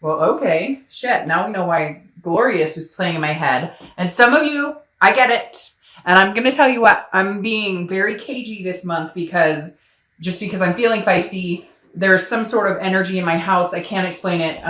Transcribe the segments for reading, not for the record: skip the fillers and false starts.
Well, okay. Shit. Now we know why Glorious was playing in my head. And some of you, I get it. And I'm going to tell you what, I'm being very cagey this month because I'm feeling feisty. There's some sort of energy in my house. I can't explain it.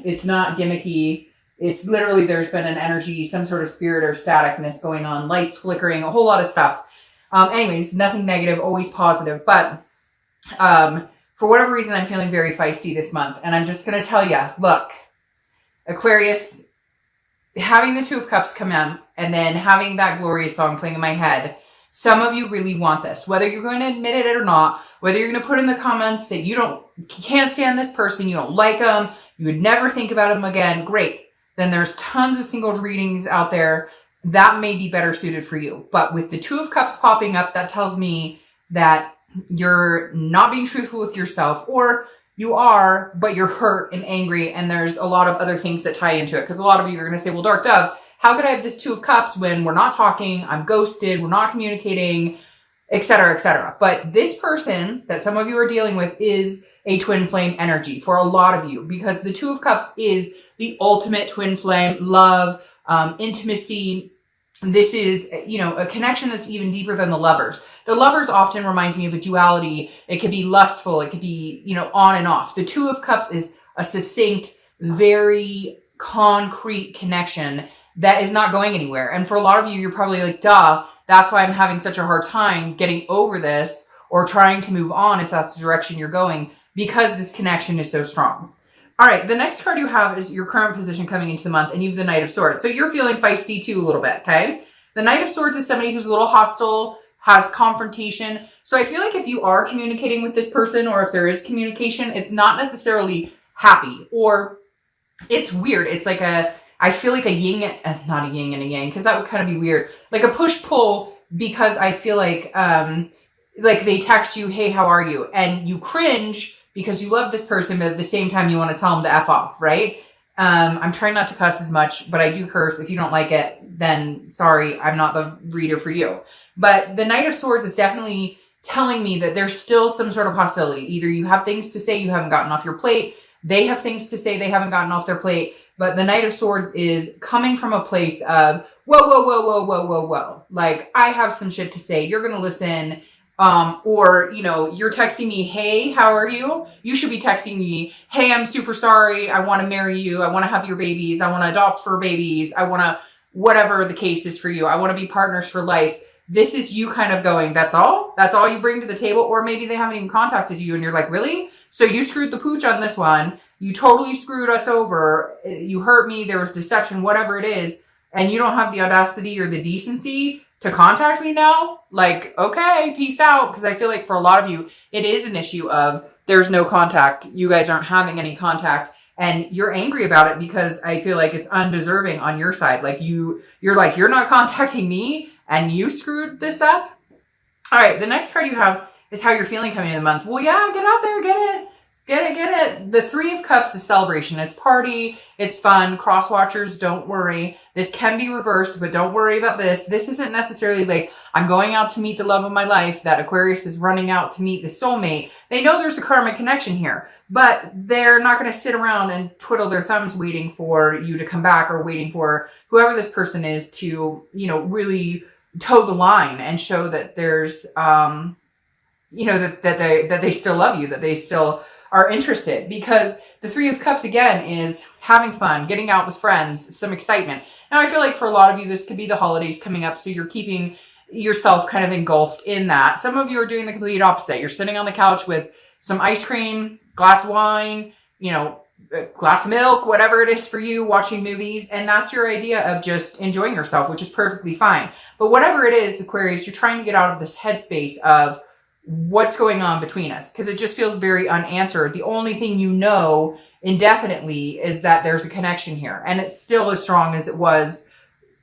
It's not gimmicky. It's literally, there's been an energy, some sort of spirit or staticness going on, lights flickering, a whole lot of stuff. Anyways, nothing negative, always positive. But for whatever reason, I'm feeling very feisty this month. And I'm just going to tell you, look, Aquarius, having the Two of Cups come in and then having that Glorious song playing in my head, some of you really want this. Whether you're going to admit it or not, whether you're going to put in the comments that you can't stand this person, you don't like them, you would never think about them again, great. Then there's tons of singles readings out there that may be better suited for you. But with the Two of Cups popping up, that tells me that you're not being truthful with yourself, or you are, but you're hurt and angry, and there's a lot of other things that tie into it. Because a lot of you are going to say, well, Dark Dove, how could I have this Two of Cups when we're not talking, I'm ghosted, we're not communicating, etc., etc. But this person that some of you are dealing with is a twin flame energy for a lot of you, because the Two of Cups is the ultimate twin flame, love, intimacy. This is, a connection that's even deeper than the Lovers. The Lovers often reminds me of a duality. It could be lustful. It could be, on and off. The Two of Cups is a succinct, very concrete connection that is not going anywhere. And for a lot of you, you're probably like, duh, that's why I'm having such a hard time getting over this or trying to move on if that's the direction you're going, because this connection is so strong. All right, the next card you have is your current position coming into the month, and you have the Knight of Swords. So you're feeling feisty too a little bit, okay? The Knight of Swords is somebody who's a little hostile, has confrontation. So I feel like if you are communicating with this person, or if there is communication, it's not necessarily happy, or it's weird. It's like I feel like a yin, not a yin and a yang, because that would kind of be weird. Like a push-pull, because I feel like they text you, hey, how are you? And you cringe because you love this person, but at the same time, you want to tell them to F off, right? I'm trying not to cuss as much, but I do curse. If you don't like it, then sorry, I'm not the reader for you. But the Knight of Swords is definitely telling me that there's still some sort of hostility. Either you have things to say you haven't gotten off your plate, they have things to say they haven't gotten off their plate, but the Knight of Swords is coming from a place of, whoa, whoa, whoa, whoa, whoa, whoa, whoa. Like, I have some shit to say. You're going to listen. Or, you're texting me, hey, how are you? You should be texting me, hey, I'm super sorry. I want to marry you. I want to have your babies. I want to adopt for babies. I want to, whatever the case is for you. I want to be partners for life. This is you kind of going, that's all? That's all you bring to the table? Or maybe they haven't even contacted you and you're like, really? So you screwed the pooch on this one. You totally screwed us over. You hurt me. There was deception, whatever it is. And you don't have the audacity or the decency to contact me now? Like, okay, peace out. Because I feel like for a lot of you, it is an issue of there's no contact. You guys aren't having any contact. And you're angry about it because I feel like it's undeserving on your side. Like you're like, you're not contacting me and you screwed this up. All right, the next card you have is how you're feeling coming into the month. Well, yeah, get out there, get it. Get it. The Three of Cups is celebration. It's party. It's fun. Cross watchers, don't worry. This can be reversed, but don't worry about this. This isn't necessarily like, I'm going out to meet the love of my life, that Aquarius is running out to meet the soulmate. They know there's a karmic connection here, but they're not going to sit around and twiddle their thumbs waiting for you to come back, or waiting for whoever this person is to, really toe the line and show that there's, that they still love you, that they still are interested. Because the Three of Cups, again, is having fun, getting out with friends, some excitement. Now, I feel like for a lot of you, this could be the holidays coming up, so you're keeping yourself kind of engulfed in that. Some of you are doing the complete opposite. You're sitting on the couch with some ice cream, glass of wine, a glass of milk, whatever it is for you, watching movies, and that's your idea of just enjoying yourself, which is perfectly fine. But whatever it is, Aquarius, you're trying to get out of this headspace of what's going on between us, because it just feels very unanswered. The only thing you know indefinitely is that there's a connection here, and it's still as strong as it was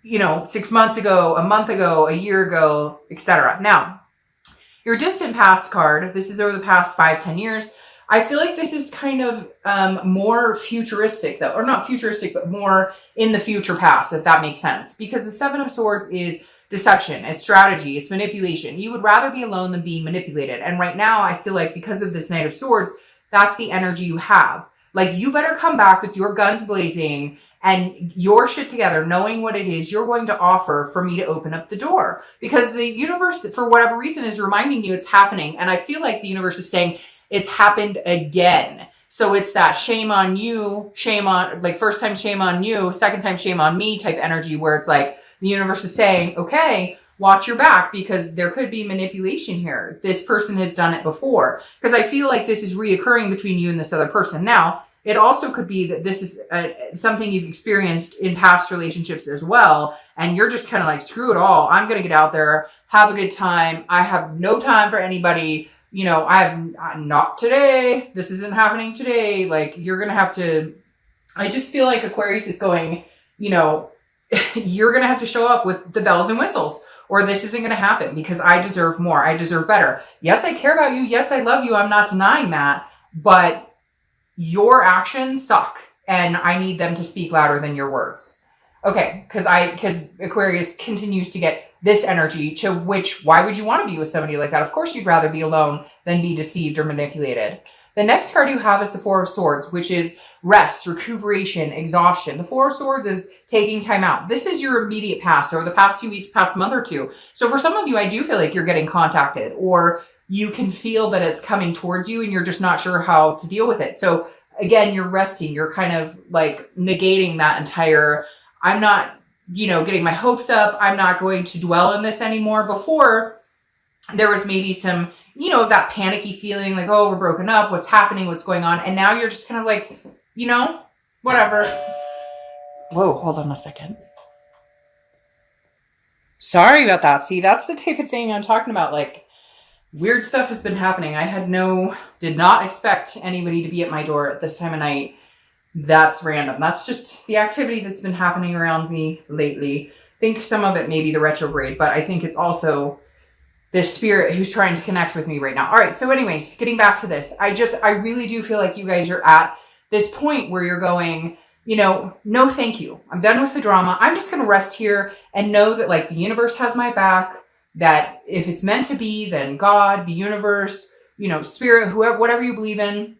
6 months ago, a month ago, a year ago, etc. Now, your distant past card, this is over the past 5-10 years. I feel like this is kind of more futuristic, though, or not futuristic, but more in the future past, if that makes sense, because the Seven of Swords is deception, it's strategy, it's manipulation. You would rather be alone than be manipulated. And right now, I feel like because of this Knight of Swords, that's the energy you have. Like, you better come back with your guns blazing and your shit together, knowing what it is you're going to offer for me to open up the door. Because the universe, for whatever reason, is reminding you it's happening. And I feel like the universe is saying it's happened again. So it's that shame on you, shame on, like, first time shame on you, second time shame on me type energy, where it's like the universe is saying, okay, watch your back, because there could be manipulation here. This person has done it before. Because I feel like this is reoccurring between you and this other person. Now, it also could be that this is something you've experienced in past relationships as well. And you're just kind of like, screw it all. I'm going to get out there, have a good time. I have no time for anybody. You know, I'm not today. This isn't happening today. Like, you're going to have to, I just feel like Aquarius is going, you know, you're going to have to show up with the bells and whistles, or this isn't going to happen, because I deserve more. I deserve better. Yes, I care about you. Yes, I love you. I'm not denying that, but your actions suck, and I need them to speak louder than your words. Okay, because Aquarius continues to get this energy, to which, why would you want to be with somebody like that? Of course, you'd rather be alone than be deceived or manipulated. The next card you have is the Four of Swords, which is rest, recuperation, exhaustion. The Four of Swords is taking time out. This is your immediate past, or the past few weeks, past month or two. So for some of you, I do feel like you're getting contacted, or you can feel that it's coming towards you and you're just not sure how to deal with it. So again, you're resting. You're kind of like negating that entire, I'm not, you know, getting my hopes up. I'm not going to dwell in this anymore. Before, there was maybe some, you know, that panicky feeling like, oh, we're broken up. What's happening? What's going on? And now you're just kind of like, you know, whatever. Whoa, hold on a second. Sorry about that. See, that's the type of thing I'm talking about. Like, weird stuff has been happening. Did not expect anybody to be at my door at this time of night. That's random. That's just the activity that's been happening around me lately. I think some of it may be the retrograde, but I think it's also this spirit who's trying to connect with me right now. All right. So anyways, getting back to this, I really do feel like you guys are at this point where you're going, you know, no, thank you. I'm done with the drama. I'm just going to rest here and know that, like, the universe has my back, that if it's meant to be, then God, the universe, you know, spirit, whoever, whatever you believe in,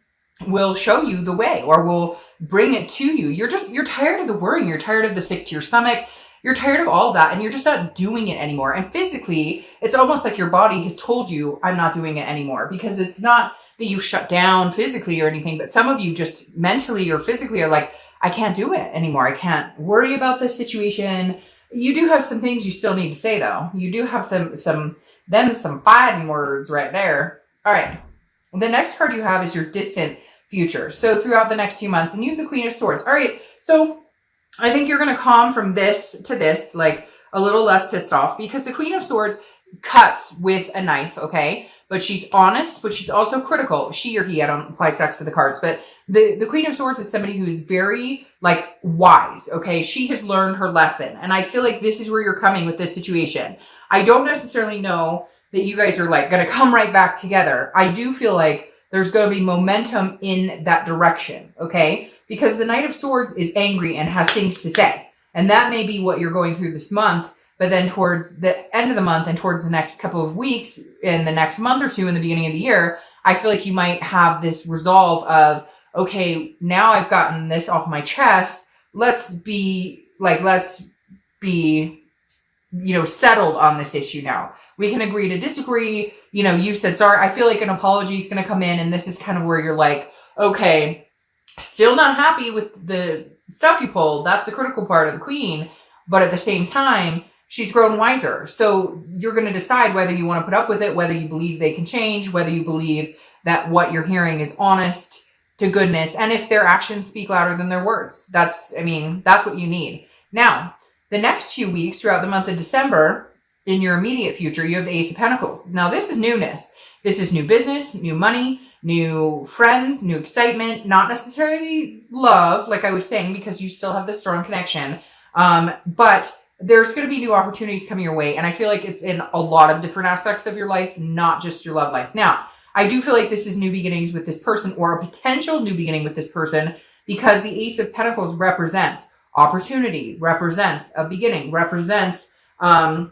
will show you the way, or will bring it to you. You're tired of the worrying. You're tired of the sick to your stomach. You're tired of all of that, and you're just not doing it anymore. And physically, it's almost like your body has told you, I'm not doing it anymore, because it's not that you shut down physically or anything, but some of you just mentally or physically are like, I can't do it anymore. I can't worry about this situation. You do have some things you still need to say, though. You do have some fighting words right there. All right. The next card you have is your distant future. So throughout the next few months, and you have the Queen of Swords. All right. So I think you're going to calm from this to this, like a little less pissed off, because the Queen of Swords cuts with a knife. Okay. But she's honest, but she's also critical. She or he, I don't apply sex to the cards, but the Queen of Swords is somebody who is very, like, wise, okay? She has learned her lesson, and I feel like this is where you're coming with this situation. I don't necessarily know that you guys are, like, going to come right back together. I do feel like there's going to be momentum in that direction, okay? Because the Knight of Swords is angry and has things to say, and that may be what you're going through this month. But then towards the end of the month and towards the next couple of weeks, in the next month or two, in the beginning of the year, I feel like you might have this resolve of, okay, now I've gotten this off my chest. Let's be, you know, settled on this issue now. We can agree to disagree. You know, you said, sorry, I feel like an apology is going to come in. And this is kind of where you're like, okay, still not happy with the stuff you pulled. That's the critical part of the Queen. But at the same time, she's grown wiser. So you're going to decide whether you want to put up with it, whether you believe they can change, whether you believe that what you're hearing is honest to goodness, and if their actions speak louder than their words. That's what you need. Now, the next few weeks throughout the month of December, in your immediate future, you have the Ace of Pentacles. Now, this is newness. This is new business, new money, new friends, new excitement, not necessarily love, like I was saying, because you still have this strong connection. But there's going to be new opportunities coming your way. And I feel like it's in a lot of different aspects of your life, not just your love life. Now, I do feel like this is new beginnings with this person, or a potential new beginning with this person, because the Ace of Pentacles represents opportunity, represents a beginning, represents, very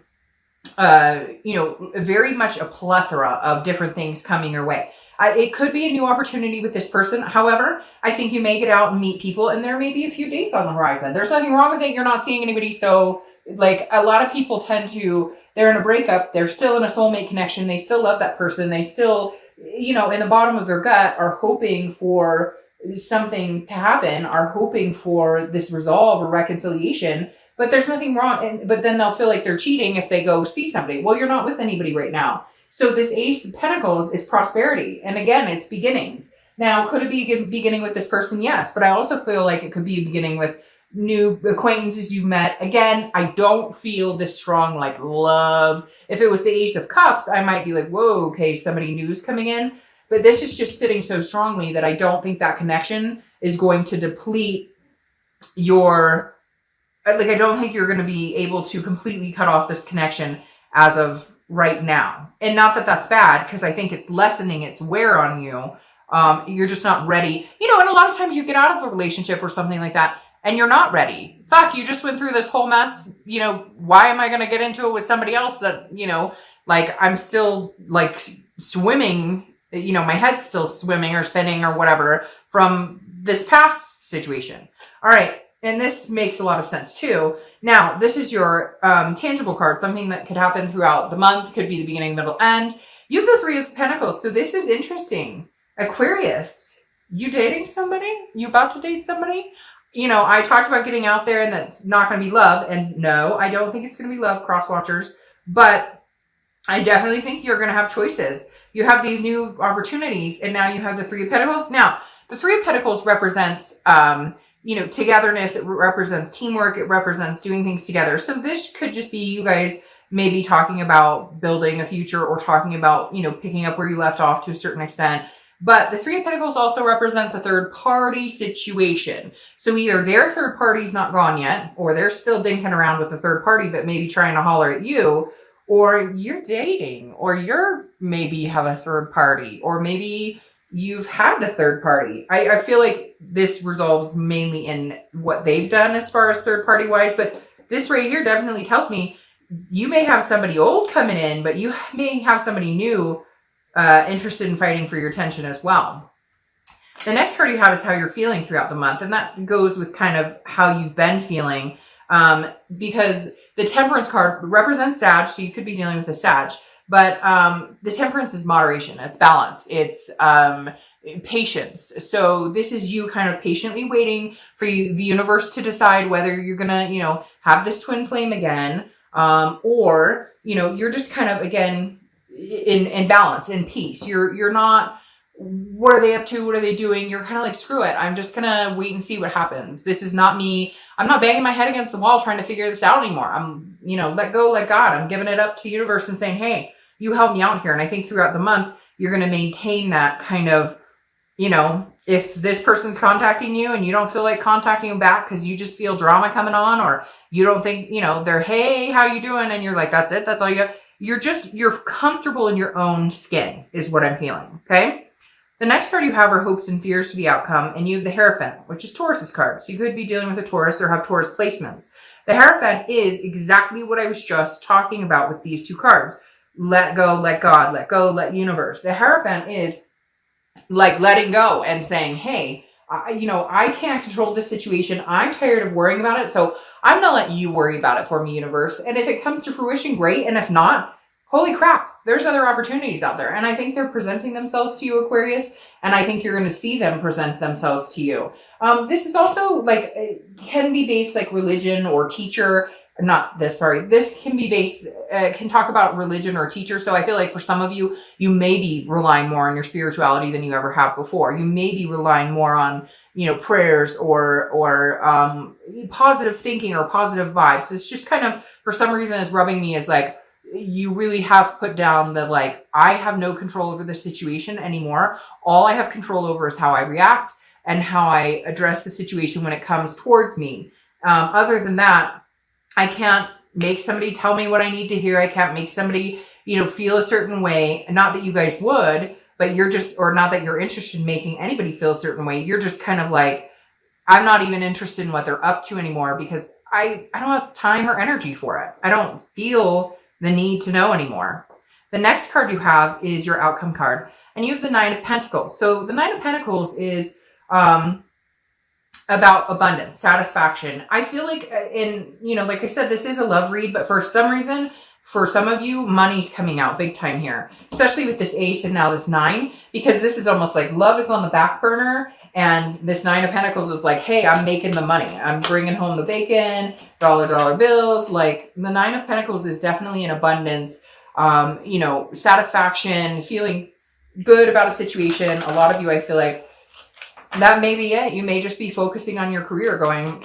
much a plethora of different things coming your way. It could be a new opportunity with this person. However, I think you may get out and meet people, and there may be a few dates on the horizon. There's nothing wrong with it. You're not seeing anybody. So like a lot of people tend to, they're in a breakup. They're still in a soulmate connection. They still love that person. They still, in the bottom of their gut are hoping for something to happen, are hoping for this resolve or reconciliation, but there's nothing wrong. But then they'll feel like they're cheating if they go see somebody. Well, you're not with anybody right now. So this Ace of Pentacles is prosperity. And again, it's beginnings. Now, could it be a beginning with this person? Yes. But I also feel like it could be a beginning with new acquaintances you've met. Again, I don't feel this strong like love. If it was the Ace of Cups, I might be like, whoa, okay, somebody new is coming in. But this is just sitting so strongly that I don't think that connection is going to deplete your, like, I don't think you're going to be able to completely cut off this connection as of right now. And not that that's bad, because I think it's lessening its wear on you. You're just not ready. And a lot of times you get out of a relationship or something like that, and you're not ready. Fuck, you just went through this whole mess. Why am I going to get into it with somebody else that, like I'm still like swimming, my head's still swimming or spinning or whatever from this past situation. All right. And this makes a lot of sense too. Now, this is your tangible card, something that could happen throughout the month, could be the beginning, middle, end. You have the Three of Pentacles. So this is interesting. Aquarius, you dating somebody? You about to date somebody? I talked about getting out there and that's not going to be love. And no, I don't think it's going to be love, cross watchers. But I definitely think you're going to have choices. You have these new opportunities, and now you have the Three of Pentacles. Now, the Three of Pentacles represents, togetherness. It represents teamwork. It represents doing things together. So this could just be you guys maybe talking about building a future or talking about, picking up where you left off to a certain extent. But the Three of Pentacles also represents a third party situation. So either their third party's not gone yet, or they're still dinking around with the third party, but maybe trying to holler at you, or you're dating, or you're maybe have a third party, or maybe you've had the third party. I feel like this resolves mainly in what they've done as far as third party wise, but this right here definitely tells me you may have somebody old coming in, but you may have somebody new interested in fighting for your attention as well. The next card you have is how you're feeling throughout the month, and that goes with kind of how you've been feeling, because the Temperance card represents Sag, so you could be dealing with a Sag, but the Temperance is moderation, it's balance, it's patience. So this is you kind of patiently waiting for the universe to decide whether you're gonna, have this twin flame again, or you're just kind of again in balance, in peace. You're not, what are they up to? What are they doing? You're kind of like, screw it. I'm just gonna wait and see what happens. This is not me. I'm not banging my head against the wall trying to figure this out anymore. I'm, let go, let God. I'm giving it up to the universe and saying, hey, you help me out here. And I think throughout the month, you're going to maintain that kind of, if this person's contacting you and you don't feel like contacting them back because you just feel drama coming on, or you don't think, they're, hey, how you doing? And you're like, that's it. That's all you got. You're comfortable in your own skin is what I'm feeling. Okay. The next card you have are hopes and fears for the outcome. And you have the Hierophant, which is Taurus's card. So you could be dealing with a Taurus or have Taurus placements. The Hierophant is exactly what I was just talking about with these two cards. Let go, let God, let go, let universe. The Hierophant is like letting go and saying, hey, I can't control this situation. I'm tired of worrying about it. So I'm going to let you worry about it for me, universe. And if it comes to fruition, great. And if not, holy crap, there's other opportunities out there. And I think they're presenting themselves to you, Aquarius. And I think you're going to see them present themselves to you. This is also like, can be based like religion or teacher. This can be based, can talk about religion or teacher. So I feel like for some of you, you may be relying more on your spirituality than you ever have before. You may be relying more on, prayers or positive thinking or positive vibes. It's just kind of, for some reason, is rubbing me as like, you really have put down the, like, I have no control over the situation anymore. All I have control over is how I react and how I address the situation when it comes towards me. Other than that, I can't make somebody tell me what I need to hear. I can't make somebody, feel a certain way. Not that you guys would, but you're just, or not that you're interested in making anybody feel a certain way. You're just kind of like, I'm not even interested in what they're up to anymore because I don't have time or energy for it. I don't feel the need to know anymore. The next card you have is your outcome card, and you have the Nine of Pentacles. So the Nine of Pentacles is about abundance, satisfaction. I feel like, like I said, this is a love read, but for some reason, for some of you, money's coming out big time here, especially with this ace and now this 9, because this is almost like love is on the back burner. And this 9 of Pentacles is like, hey, I'm making the money. I'm bringing home the bacon, dollar bills. Like the 9 of Pentacles is definitely an abundance, satisfaction, feeling good about a situation. A lot of you, I feel like, that may be it. You may just be focusing on your career going,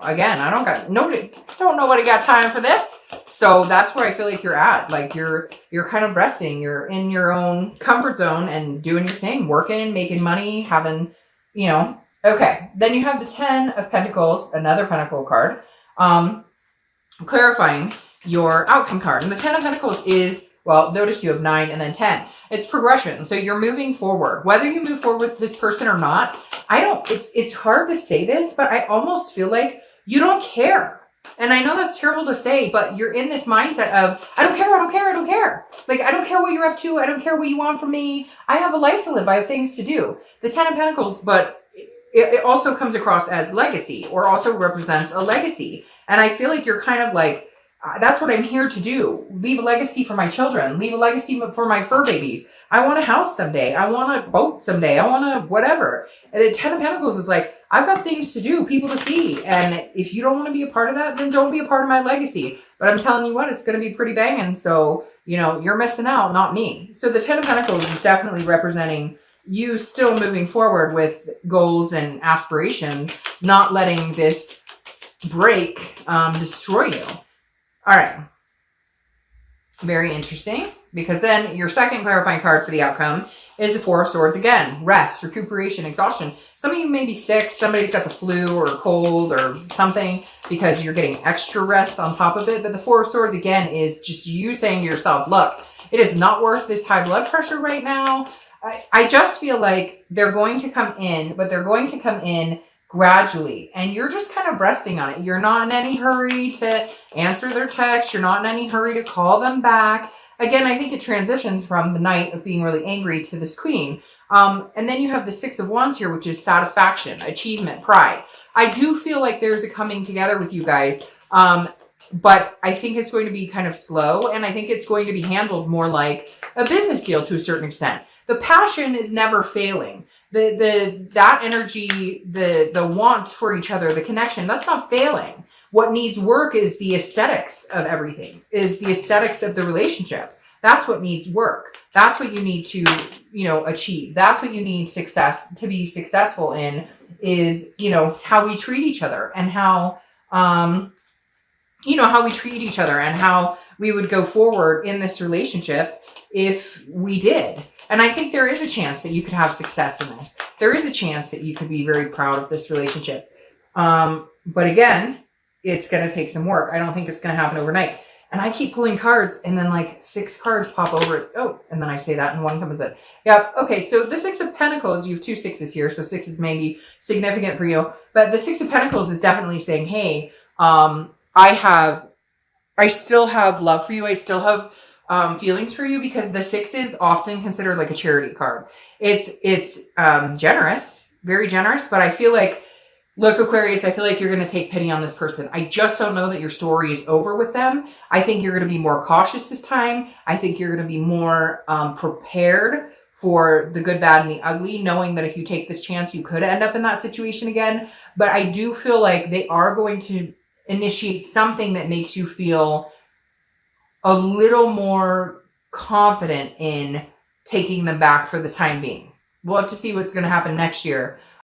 again, don't nobody got time for this. So that's where I feel like you're at. Like you're kind of resting. You're in your own comfort zone and doing your thing, working, making money, having, okay. Then you have the 10 of Pentacles, another Pentacle card, clarifying your outcome card. And the 10 of Pentacles is, well, notice you have 9 and then 10. It's progression. So you're moving forward. Whether you move forward with this person or not, it's hard to say this, but I almost feel like you don't care. And I know that's terrible to say, but you're in this mindset of, I don't care. Like, I don't care what you're up to. I don't care what you want from me. I have a life to live. I have things to do. The 10 of Pentacles, but it also comes across as legacy, or also represents a legacy. And I feel like you're kind of like, that's what I'm here to do. Leave a legacy for my children. Leave a legacy for my fur babies. I want a house someday. I want a boat someday. I want a whatever. And the 10 of Pentacles is like, I've got things to do, people to see. And if you don't want to be a part of that, then don't be a part of my legacy. But I'm telling you what, it's going to be pretty banging. So, you're missing out, not me. So the 10 of Pentacles is definitely representing you still moving forward with goals and aspirations, not letting this break destroy you. All right. Very interesting, because then your second clarifying card for the outcome is the Four of Swords again. Rest, recuperation, exhaustion. Some of you may be sick. Somebody's got the flu or a cold or something because you're getting extra rest on top of it. But the Four of Swords again is just you saying to yourself, look, it is not worth this high blood pressure right now. I just feel like they're going to come in, but they're going to come in gradually, and you're just kind of resting on it. You're not in any hurry to answer their text. You're not in any hurry to call them back. Again, I think it transitions from the Knight of being really angry to this Queen. And then you have the Six of Wands here, which is satisfaction, achievement, pride. I do feel like there's a coming together with you guys, but I think it's going to be kind of slow, and I think it's going to be handled more like a business deal to a certain extent. The passion is never failing. That energy, the want for each other, the connection, that's not failing. What needs work is the aesthetics of everything, is the aesthetics of the relationship. That's what needs work. That's what you need to, achieve. That's what you need to be successful in, is, how we treat each other, and how we would go forward in this relationship if we did. And I think there is a chance that you could have success in this. There is a chance that you could be very proud of this relationship. But again, it's going to take some work. I don't think it's going to happen overnight. And I keep pulling cards, and then like 6 cards pop over it. Oh, and then I say that, and one comes in. Yep. Okay. So the 6 of Pentacles, you have 2 6s here. So 6 is maybe significant for you. But the 6 of Pentacles is definitely saying, hey, I still have love for you. I still have feelings for you, because the 6 is often considered like a charity card. It's generous, very generous, but I feel like, look, Aquarius, I feel like you're going to take pity on this person. I just don't know that your story is over with them. I think you're going to be more cautious this time. I think you're going to be more prepared for the good, bad, and the ugly, knowing that if you take this chance, you could end up in that situation again. But I do feel like they are going to initiate something that makes you feel a little more confident in taking them back for the time being. We'll have to see what's going to happen next year.